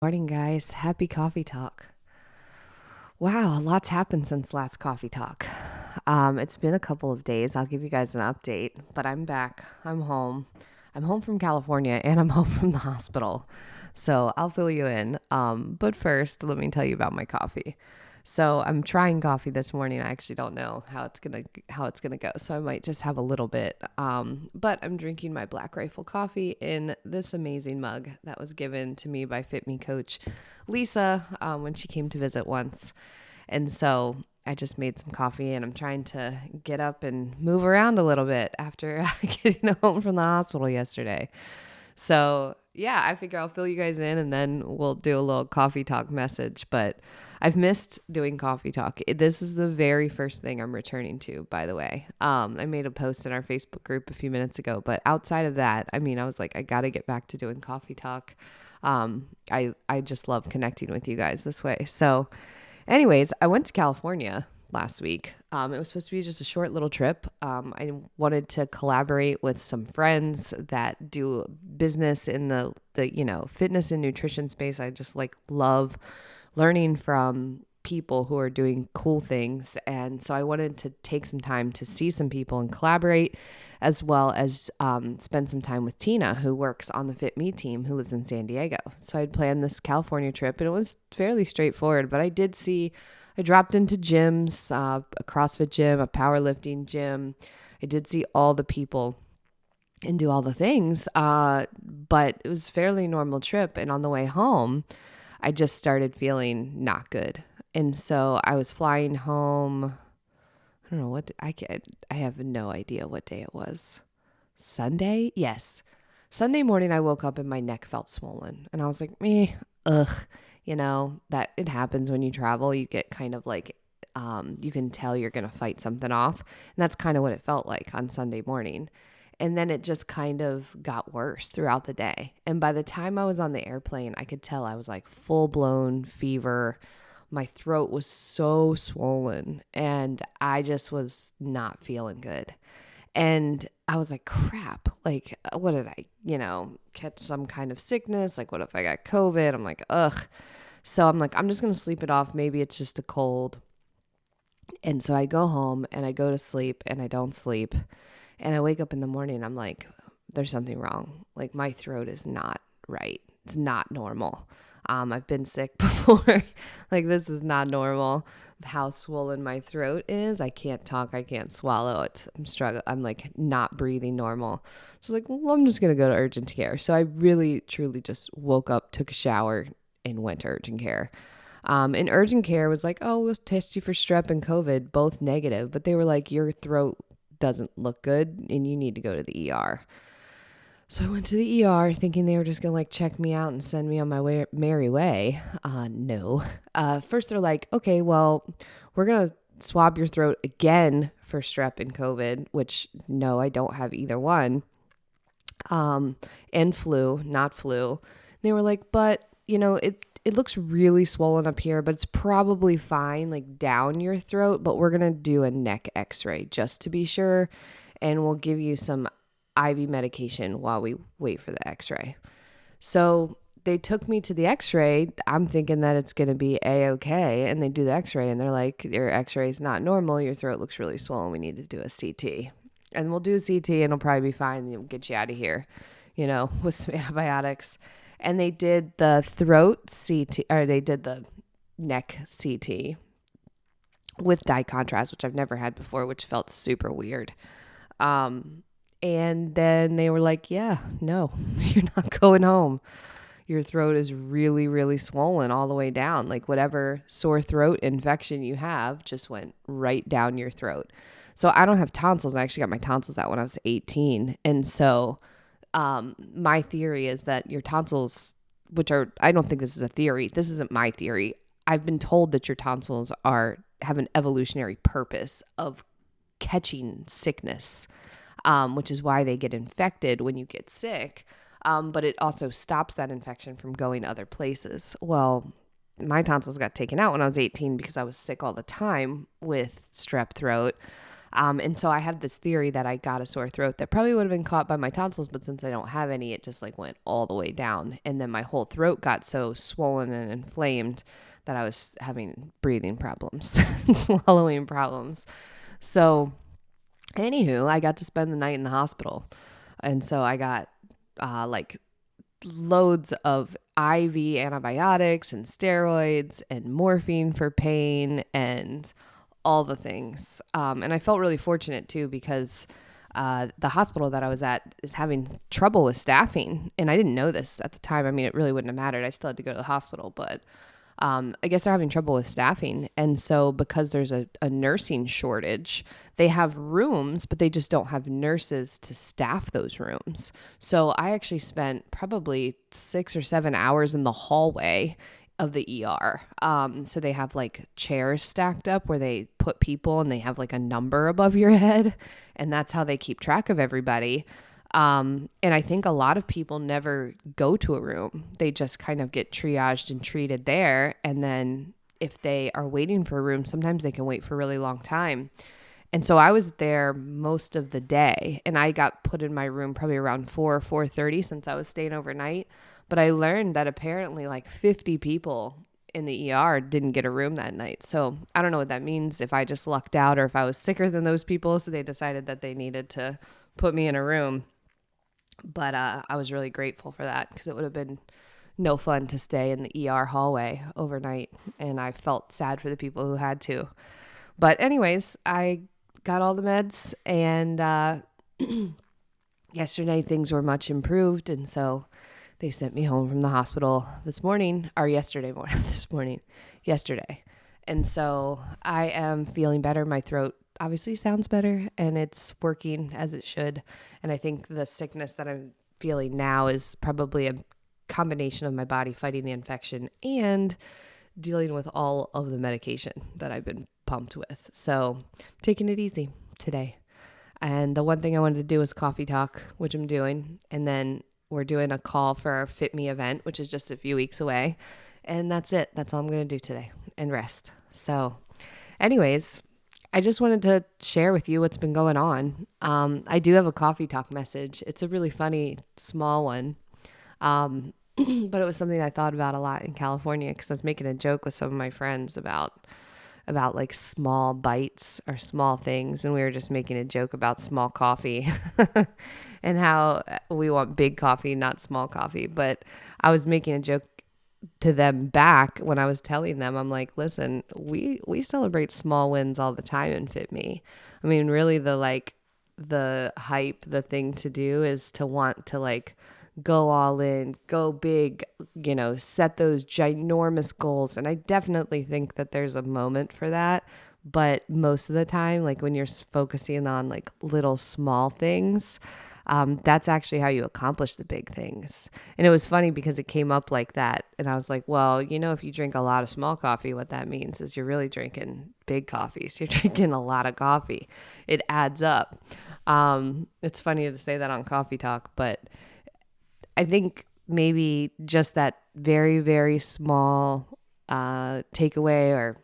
Morning, guys. Happy coffee talk. Wow, a lot's happened since last coffee talk. It's been a couple of days. I'll give you guys an update, but I'm back. I'm home. I'm home from California and I'm home from the hospital. So I'll fill you in. But first, let me tell you about my coffee. So I'm trying coffee this morning. I actually don't know how it's gonna go. So I might just have a little bit. But I'm drinking my Black Rifle coffee in this amazing mug that was given to me by FitMe coach Lisa when she came to visit once. And so I just made some coffee and I'm trying to get up and move around a little bit after getting home from the hospital yesterday. So yeah, I figure I'll fill you guys in and then we'll do a little coffee talk message. But I've missed doing coffee talk. This is the very first thing I'm returning to, by the way. I made a post in our Facebook group a few minutes ago, but outside of that, I was like, I got to get back to doing coffee talk. I just love connecting with you guys this way. So anyways, I went to California last week. It was supposed to be just a short little trip. I wanted to collaborate with some friends that do business in the fitness and nutrition space. I just love learning from people who are doing cool things. And so I wanted to take some time to see some people and collaborate, as well as spend some time with Tina, who works on the FitMe team, who lives in San Diego. So I'd planned this California trip and it was fairly straightforward, but I dropped into gyms, a CrossFit gym, a powerlifting gym. I did see all the people and do all the things, but it was a fairly normal trip. And on the way home, I just started feeling not good. And so I was flying home. I don't know I have no idea what day it was. Sunday? Yes. Sunday morning, I woke up and my neck felt swollen. And I was like, ugh. That it happens when you travel. You get kind of you can tell you're going to fight something off. And that's kind of what it felt like on Sunday morning. And then it just kind of got worse throughout the day. And by the time I was on the airplane, I could tell I was like full blown fever. My throat was so swollen and I just was not feeling good. And I was like, crap, like, what did I, catch some kind of sickness? Like, what if I got COVID? I'm like, ugh. So I'm like, I'm just going to sleep it off. Maybe it's just a cold. And so I go home and I go to sleep and I don't sleep. And I wake up in the morning, I'm like, there's something wrong. Like my throat is not right. It's not normal. I've been sick before. Like this is not normal. How swollen my throat is. I can't talk. I can't swallow it. I'm struggling. I'm like not breathing normal. So like, well, I'm just going to go to urgent care. So I really, truly just woke up, took a shower and went to urgent care. And urgent care was like, oh, we'll test you for strep and COVID, both negative. But they were like, your throat doesn't look good and you need to go to the ER. So I went to the ER thinking they were just going to check me out and send me on my merry way. No. First they're like, okay, well, we're going to swab your throat again for strep and COVID, which no, I don't have either one. And flu, not flu. They were like, but it looks really swollen up here, but it's probably fine, down your throat, but we're going to do a neck x-ray just to be sure. And we'll give you some IV medication while we wait for the x-ray. So they took me to the x-ray. I'm thinking that it's going to be a-okay. And they do the x-ray and they're like, your x-ray is not normal. Your throat looks really swollen. We need to do a CT. And we'll do a CT and it'll probably be fine. And we'll get you out of here, with some antibiotics. And they did the throat CT, or they did the neck CT with dye contrast, which I've never had before, which felt super weird. And then they were like, yeah, no, you're not going home. Your throat is really, really swollen all the way down. Like whatever sore throat infection you have just went right down your throat. So I don't have tonsils. I actually got my tonsils out when I was 18. And so my theory is that your tonsils, I don't think this is a theory. This isn't my theory. I've been told that your tonsils have an evolutionary purpose of catching sickness, which is why they get infected when you get sick. But it also stops that infection from going other places. Well, my tonsils got taken out when I was 18 because I was sick all the time with strep throat. And so I have this theory that I got a sore throat that probably would have been caught by my tonsils, but since I don't have any, it just like went all the way down. And then my whole throat got so swollen and inflamed that I was having breathing problems, swallowing problems. So anywho, I got to spend the night in the hospital. And so I got like loads of IV antibiotics and steroids and morphine for pain and all the things. And I felt really fortunate too because the hospital that I was at is having trouble with staffing. And I didn't know this at the time. I mean, it really wouldn't have mattered. I still had to go to the hospital, but I guess they're having trouble with staffing. And so because there's a nursing shortage, they have rooms, but they just don't have nurses to staff those rooms. So I actually spent probably 6 or 7 hours in the hallway of the ER. So they have like chairs stacked up where they put people and they have like a number above your head. And that's how they keep track of everybody. And I think a lot of people never go to a room. They just kind of get triaged and treated there. And then if they are waiting for a room, sometimes they can wait for a really long time. And so I was there most of the day and I got put in my room probably around 4:30 since I was staying overnight. But I learned that apparently like 50 people in the ER didn't get a room that night. So I don't know what that means, if I just lucked out or if I was sicker than those people. So they decided that they needed to put me in a room. But I was really grateful for that because it would have been no fun to stay in the ER hallway overnight. And I felt sad for the people who had to. But anyways, I got all the meds and yesterday things were much improved. And so they sent me home from the hospital yesterday. And so I am feeling better. My throat obviously sounds better and it's working as it should. And I think the sickness that I'm feeling now is probably a combination of my body fighting the infection and dealing with all of the medication that I've been pumped with. So I'm taking it easy today. And the one thing I wanted to do was coffee talk, which I'm doing. And then we're doing a call for our FitMe event, which is just a few weeks away. And that's it. That's all I'm going to do today and rest. So anyways, I just wanted to share with you what's been going on. I do have a coffee talk message. It's a really funny, small one. But it was something I thought about a lot in California because I was making a joke with some of my friends about like small bites or small things. And we were just making a joke about small coffee and how we want big coffee, not small coffee. But I was making a joke to them back when I was telling them, I'm like, listen, we celebrate small wins all the time in FitMe. I mean, really the hype, the thing to do is to want to like go all in, go big, set those ginormous goals. And I definitely think that there's a moment for that. But most of the time, like when you're focusing on like little small things, that's actually how you accomplish the big things. And it was funny because it came up like that. And I was like, well, if you drink a lot of small coffee, what that means is you're really drinking big coffees. You're drinking a lot of coffee. It adds up. It's funny to say that on Coffee Talk, but I think maybe just that very, very small takeaway or,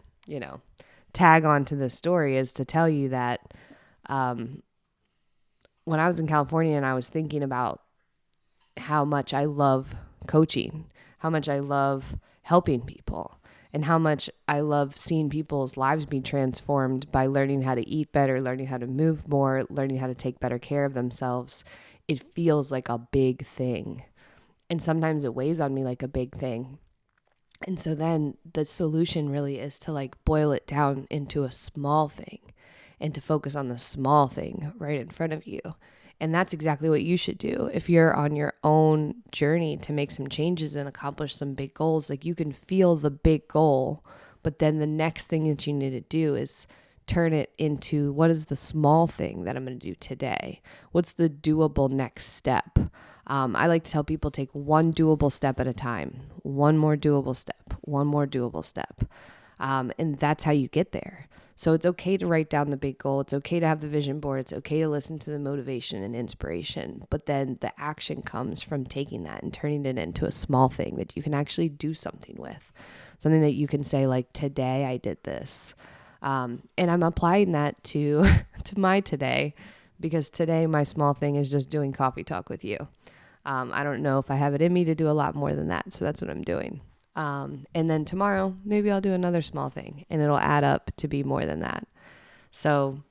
tag on to this story is to tell you that when I was in California and I was thinking about how much I love coaching, how much I love helping people, and how much I love seeing people's lives be transformed by learning how to eat better, learning how to move more, learning how to take better care of themselves, it feels like a big thing. And sometimes it weighs on me like a big thing. And so then the solution really is to like boil it down into a small thing and to focus on the small thing right in front of you. And that's exactly what you should do. If you're on your own journey to make some changes and accomplish some big goals, like you can feel the big goal, but then the next thing that you need to do is turn it into what is the small thing that I'm going to do today? What's the doable next step? I like to tell people take one doable step at a time, one more doable step, one more doable step. And that's how you get there. So it's okay to write down the big goal. It's okay to have the vision board. It's okay to listen to the motivation and inspiration. But then the action comes from taking that and turning it into a small thing that you can actually do something with. Something that you can say like, today I did this. And I'm applying that to to my today, because today my small thing is just doing coffee talk with you. I don't know if I have it in me to do a lot more than that, so that's what I'm doing. And then tomorrow, maybe I'll do another small thing, and it'll add up to be more than that. So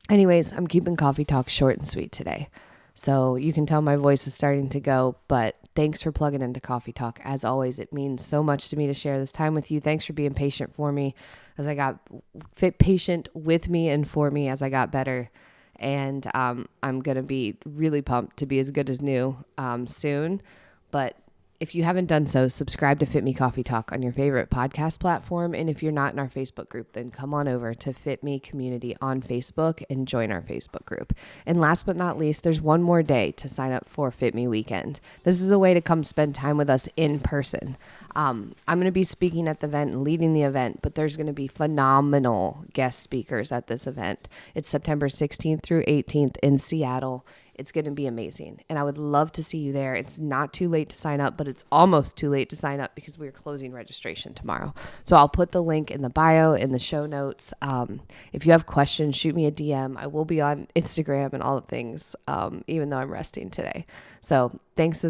anyways, I'm keeping coffee talk short and sweet today. So you can tell my voice is starting to go, but thanks for plugging into Coffee Talk. As always, it means so much to me to share this time with you. Thanks for being patient for me as I got patient with me and for me as I got better. And I'm going to be really pumped to be as good as new soon. But if you haven't done so, subscribe to FitMe Coffee Talk on your favorite podcast platform. And if you're not in our Facebook group, then come on over to FitMe Community on Facebook and join our Facebook group. And last but not least, there's one more day to sign up for FitMe Weekend. This is a way to come spend time with us in person. I'm going to be speaking at the event and leading the event, but there's going to be phenomenal guest speakers at this event. It's September 16th through 18th in Seattle. It's going to be amazing. And I would love to see you there. It's not too late to sign up, but it's almost too late to sign up because we're closing registration tomorrow. So I'll put the link in the bio, in the show notes. If you have questions, shoot me a DM. I will be on Instagram and all the things, even though I'm resting today. So thanks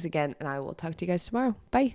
again. And I will talk to you guys tomorrow. Bye.